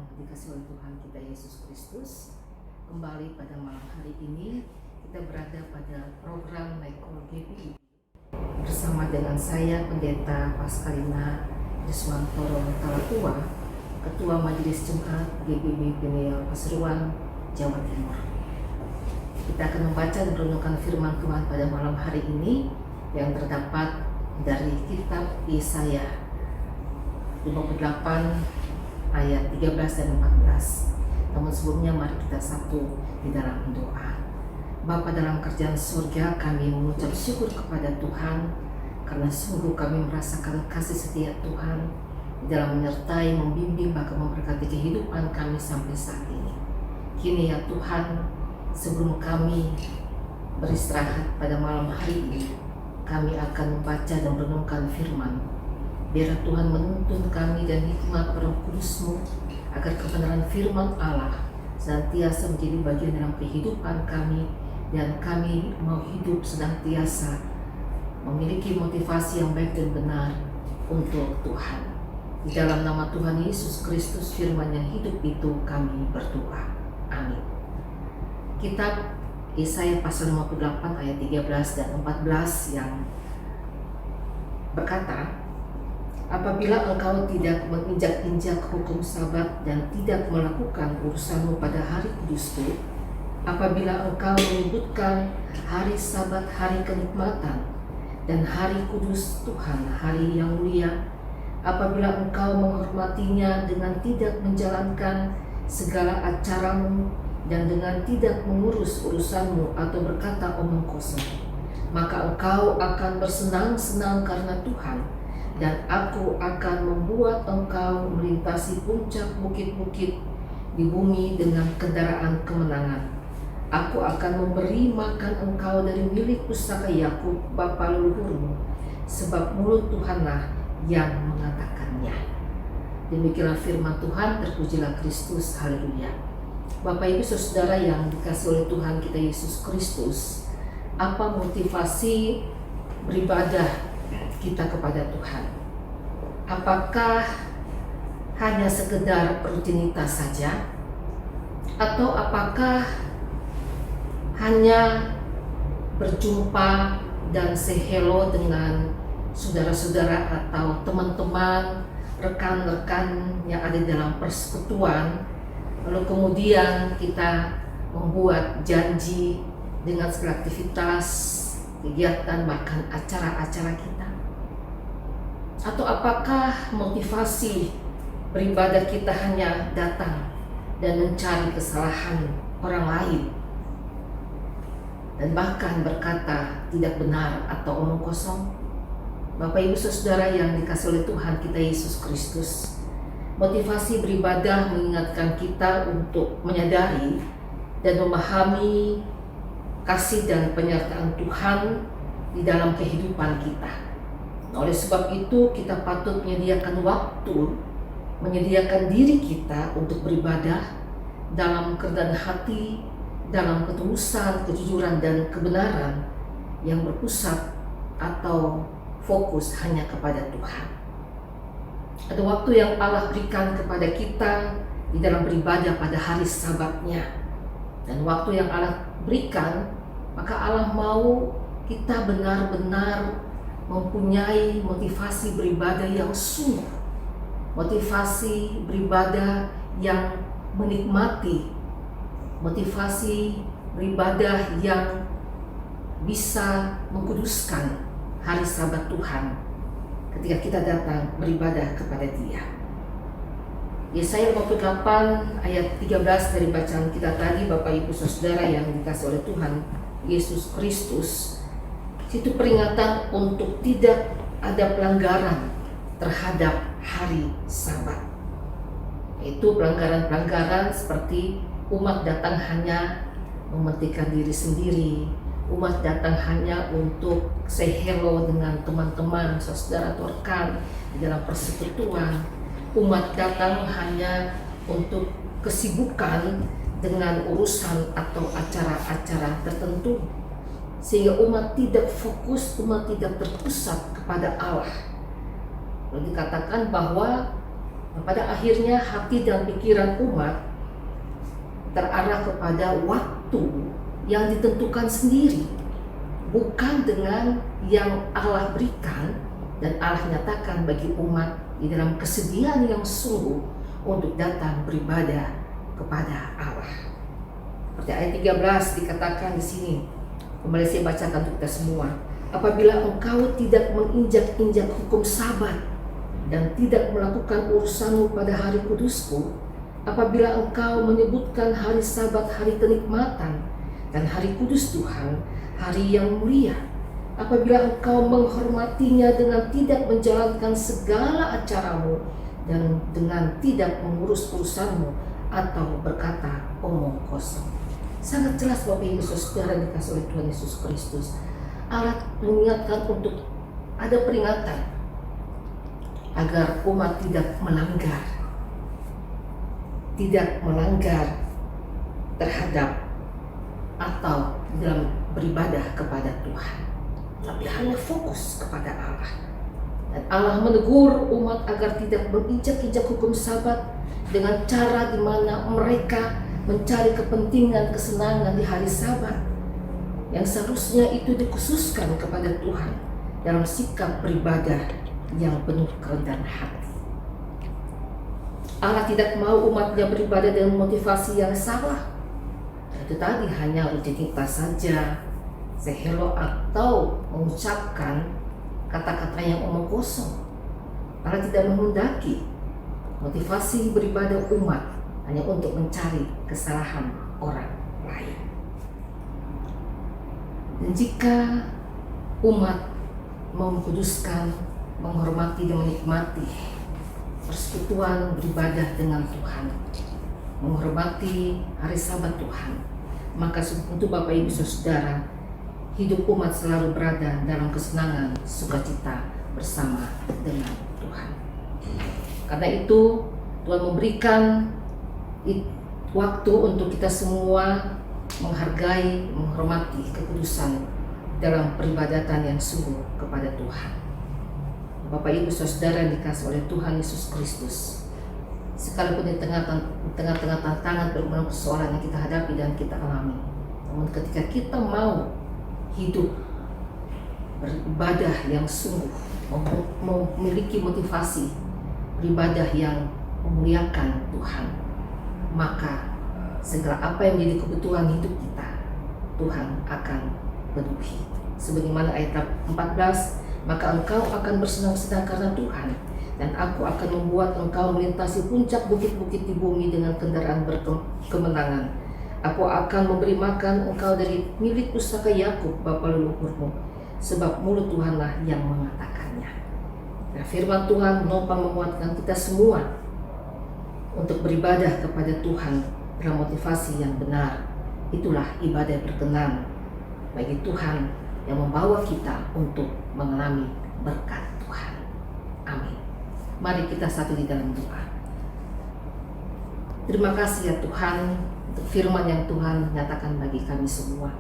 yang dikasihi oleh Tuhan kita Yesus Kristus, kembali pada malam hari ini kita berada pada program Michael GPI bersama dengan saya Pendeta Paskalina Riswantoro Talatua, Ketua Majelis Jemaat GPI Peniel Pasuruan, Jawa Timur. Kita akan membaca dan merenungkan firman Tuhan pada malam hari ini yang terdapat dari kitab Yesaya 58 ayat 13 dan 14. Namun sebelumnya mari kita satu di dalam doa. Bapa dalam kerajaan surga, kami mengucap syukur kepada Tuhan karena sungguh kami merasakan kasih setia Tuhan di dalam menyertai, membimbing, bahkan memberkati kehidupan kami sampai saat ini. Kini ya Tuhan, sebelum kami beristirahat pada malam hari ini, kami akan membaca dan merenungkan firman. Biar Tuhan menuntun kami dan hikmat Roh Kudus-Mu agar kebenaran firman Allah senantiasa menjadi bagian dalam kehidupan kami, dan kami mau hidup senantiasa memiliki motivasi yang baik dan benar untuk Tuhan. Di dalam nama Tuhan Yesus Kristus, firman yang hidup itu kami berdoa. Amin. Kitab Yesaya pasal 58 ayat 13 dan 14 yang berkata, apabila engkau tidak menginjak-injak hukum Sabat dan tidak melakukan urusanmu pada hari kudusku, apabila engkau menyebutkan hari Sabat hari kenikmatan dan hari kudus Tuhan hari yang mulia, apabila engkau menghormatinya dengan tidak menjalankan segala acaramu dan dengan tidak mengurus urusanmu atau berkata omong kosong, maka engkau akan bersenang-senang karena Tuhan, dan aku akan membuat engkau melintasi puncak bukit-bukit di bumi dengan kendaraan kemenangan. Aku akan memberi makan engkau dari milik pusaka Yakub bapa leluhurmu, sebab mulut Tuhanlah yang mengatakannya. Demikianlah firman Tuhan, terpujilah Kristus, haleluya. Bapak Ibu Saudara yang dikasihi oleh Tuhan kita Yesus Kristus, apa motivasi beribadah kita kepada Tuhan? Apakah hanya sekedar rutinitas saja? Atau apakah hanya berjumpa dan say hello dengan saudara-saudara atau teman-teman, rekan-rekan yang ada dalam persekutuan, lalu kemudian kita membuat janji dengan segala aktivitas, kegiatan, bahkan acara-acara kita? Atau apakah motivasi beribadah kita hanya datang dan mencari kesalahan orang lain, dan bahkan berkata tidak benar atau omong kosong? Bapak Ibu Saudara yang dikasihi oleh Tuhan kita Yesus Kristus, motivasi beribadah mengingatkan kita untuk menyadari dan memahami kasih dan penyertaan Tuhan di dalam kehidupan kita. Oleh sebab itu kita patut menyediakan waktu, menyediakan diri kita untuk beribadah dalam kerendahan hati, dalam ketulusan, kejujuran, dan kebenaran yang berpusat atau fokus hanya kepada Tuhan. Ada waktu yang Allah berikan kepada kita di dalam beribadah pada hari Sabatnya, dan waktu yang Allah berikan, maka Allah mau kita benar-benar mempunyai motivasi beribadah yang sungguh, motivasi beribadah yang menikmati, motivasi beribadah yang bisa mengkuduskan hari Sabat Tuhan ketika kita datang beribadah kepada Dia. Yesaya 58 ayat 13 dari bacaan kita tadi, Bapak Ibu Saudara yang dikasihi oleh Tuhan Yesus Kristus, itu peringatan untuk tidak ada pelanggaran terhadap hari Sabat. Itu pelanggaran-pelanggaran seperti umat datang hanya mementingkan diri sendiri, umat datang hanya untuk say hello dengan teman-teman, saudara atau rekan di dalam persekutuan, umat datang hanya untuk kesibukan dengan urusan atau acara-acara tertentu, sehingga umat tidak fokus, umat tidak terpusat kepada Allah. Lalu dikatakan bahwa Pada akhirnya hati dan pikiran umat terarah kepada waktu yang ditentukan sendiri, bukan dengan yang Allah berikan dan Allah nyatakan bagi umat di dalam kesediaan yang sungguh untuk datang beribadah kepada Allah. Seperti ayat 13 dikatakan di sini, kembali saya bacakan untuk kita semua. Apabila engkau tidak menginjak-injak hukum Sabat dan tidak melakukan urusanmu pada hari kudusku, apabila engkau menyebutkan hari Sabat hari kenikmatan dan hari kudus Tuhan, hari yang mulia, apabila engkau menghormatinya dengan tidak menjalankan segala acaramu dan dengan tidak mengurus urusanmu atau berkata omong kosong. Sangat jelas Bapak Ibu Saudara dikasih oleh Tuhan Yesus Kristus. Allah mengingatkan untuk ada peringatan agar umat tidak melanggar terhadap atau dalam beribadah kepada Tuhan, tapi hanya fokus kepada Allah. Dan Allah menegur umat agar tidak menginjak-injak hukum Sabat dengan cara di mana mereka mencari kepentingan kesenangan di hari Sabat yang seharusnya itu dikhususkan kepada Tuhan dalam sikap beribadah yang penuh kerendahan hati. Allah tidak mau umatnya beribadah dengan motivasi yang salah. Itu tadi hanya rutinitas saja, sehelo atau mengucapkan kata-kata yang omong kosong. Allah tidak menghendaki motivasi beribadah umat hanya untuk mencari kesalahan orang lain. Dan jika umat mengkuduskan, menghormati dan menikmati persekutuan beribadah dengan Tuhan, menghormati hari Sabat Tuhan, maka untuk Bapak Ibu Saudara, hidup umat selalu berada dalam kesenangan, sukacita bersama dengan Tuhan. Karena itu Tuhan memberikan waktu untuk kita semua menghargai, menghormati kekudusan dalam peribadatan yang sungguh kepada Tuhan. Bapak Ibu Saudara yang dikasih oleh Tuhan Yesus Kristus, sekalipun di tengah-tengah tantangan berbagai persoalan yang kita hadapi dan kita alami, namun ketika kita mau hidup beribadah yang sungguh, memiliki motivasi beribadah yang memuliakan Tuhan, maka segala apa yang menjadi kebutuhan hidup kita, Tuhan akan penuhi. Sebagaimana ayat 14, maka engkau akan bersenang-senang karena Tuhan, dan aku akan membuat engkau melintasi puncak bukit-bukit di bumi dengan kendaraan berkemenangan. Aku akan memberi makan engkau dari milik pusaka Yakub bapa leluhurmu, sebab mulut Tuhanlah yang mengatakannya. Nah, firman Tuhan menopang menguatkan kita semua untuk beribadah kepada Tuhan dalam motivasi yang benar. Itulah ibadah berkenan bagi Tuhan yang membawa kita untuk mengalami berkat Tuhan. Amin. Mari kita satu di dalam doa. Terima kasih ya Tuhan untuk firman yang Tuhan nyatakan bagi kami semua.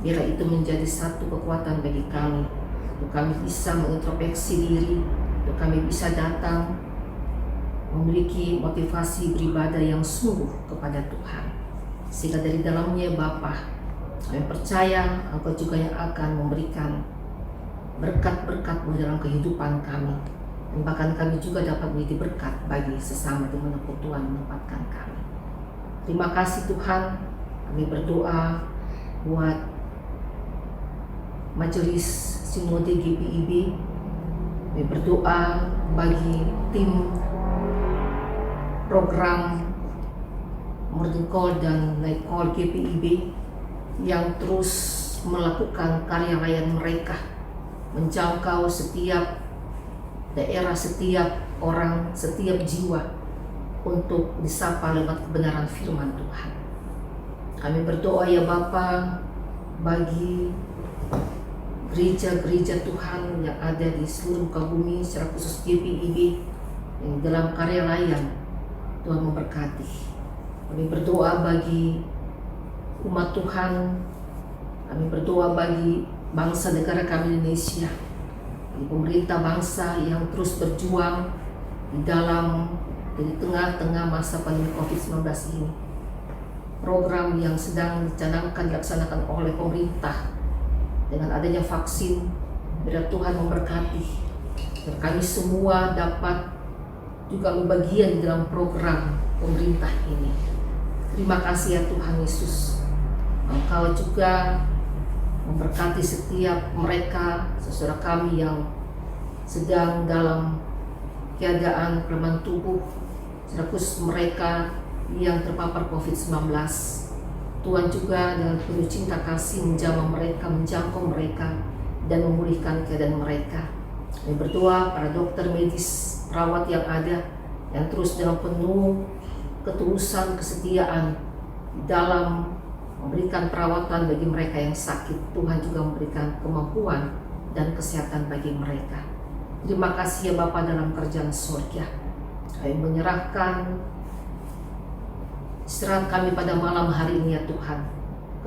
Biar itu menjadi satu kekuatan bagi kami, untuk kami bisa mengintrospeksi diri, untuk kami bisa datang memiliki motivasi beribadah yang sungguh kepada Tuhan. Sehingga dari dalamnya Bapa, kami percaya Engkau juga yang akan memberikan berkat-berkat dalam kehidupan kami, dan bahkan kami juga dapat menjadi berkat bagi sesama dimanapun Tuhan menempatkan kami. Terima kasih Tuhan. Kami berdoa buat Majelis Sinode GPIB. Kami berdoa bagi tim program Morning Call dan Night Call GPIB yang terus melakukan karya layan mereka, menjangkau setiap daerah, setiap orang, setiap jiwa untuk disapa lewat kebenaran firman Tuhan. Kami berdoa ya Bapa bagi gereja-gereja Tuhan yang ada di seluruh muka bumi, secara khusus GPIB yang dalam karya layan. Tuhan memberkati. Kami berdoa bagi umat Tuhan. Kami berdoa bagi bangsa negara kami Indonesia, bagi pemerintah bangsa yang terus berjuang di dalam di tengah-tengah masa pandemi COVID-19 ini. Program yang sedang dicanangkan dilaksanakan oleh pemerintah dengan adanya vaksin, biar Tuhan memberkati dan kami semua dapat juga berbagian dalam program pemerintah ini. Terima kasih ya Tuhan Yesus, Engkau juga memberkati setiap mereka, saudara kami yang sedang dalam keadaan kelemahan tubuh, khusus mereka yang terpapar COVID-19. Tuhan juga dengan penuh cinta kasih menjangkau mereka dan memulihkan keadaan mereka. Kami berdoa para dokter medis, perawat yang ada, yang terus dengan penuh ketulusan, kesetiaan dalam memberikan perawatan bagi mereka yang sakit. Tuhan juga memberikan kemampuan dan kesehatan bagi mereka. Terima kasih ya Bapa dalam kerjaan surga. Kami menyerahkan istirahat kami pada malam hari ini ya Tuhan.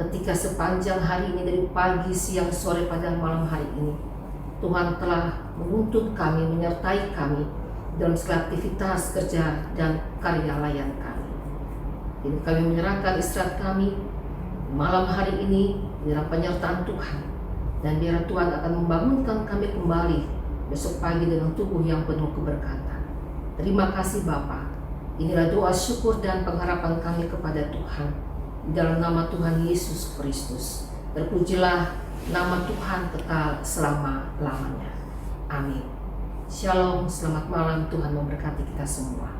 Ketika sepanjang hari ini dari pagi, siang, sore, pada malam hari ini, Tuhan telah menuntut kami, menyertai kami dalam segala aktivitas kerja dan karya layan kami. Jadi kami menyerahkan istirahat kami malam hari ini dalam penyertaan Tuhan. Dan biar Tuhan akan membangunkan kami kembali besok pagi dengan tubuh yang penuh keberkatan. Terima kasih Bapa. Inilah doa syukur dan pengharapan kami kepada Tuhan. Di dalam nama Tuhan Yesus Kristus. Terpujilah nama Tuhan kekal selama-lamanya. Amin. Shalom, selamat malam, Tuhan memberkati kita semua.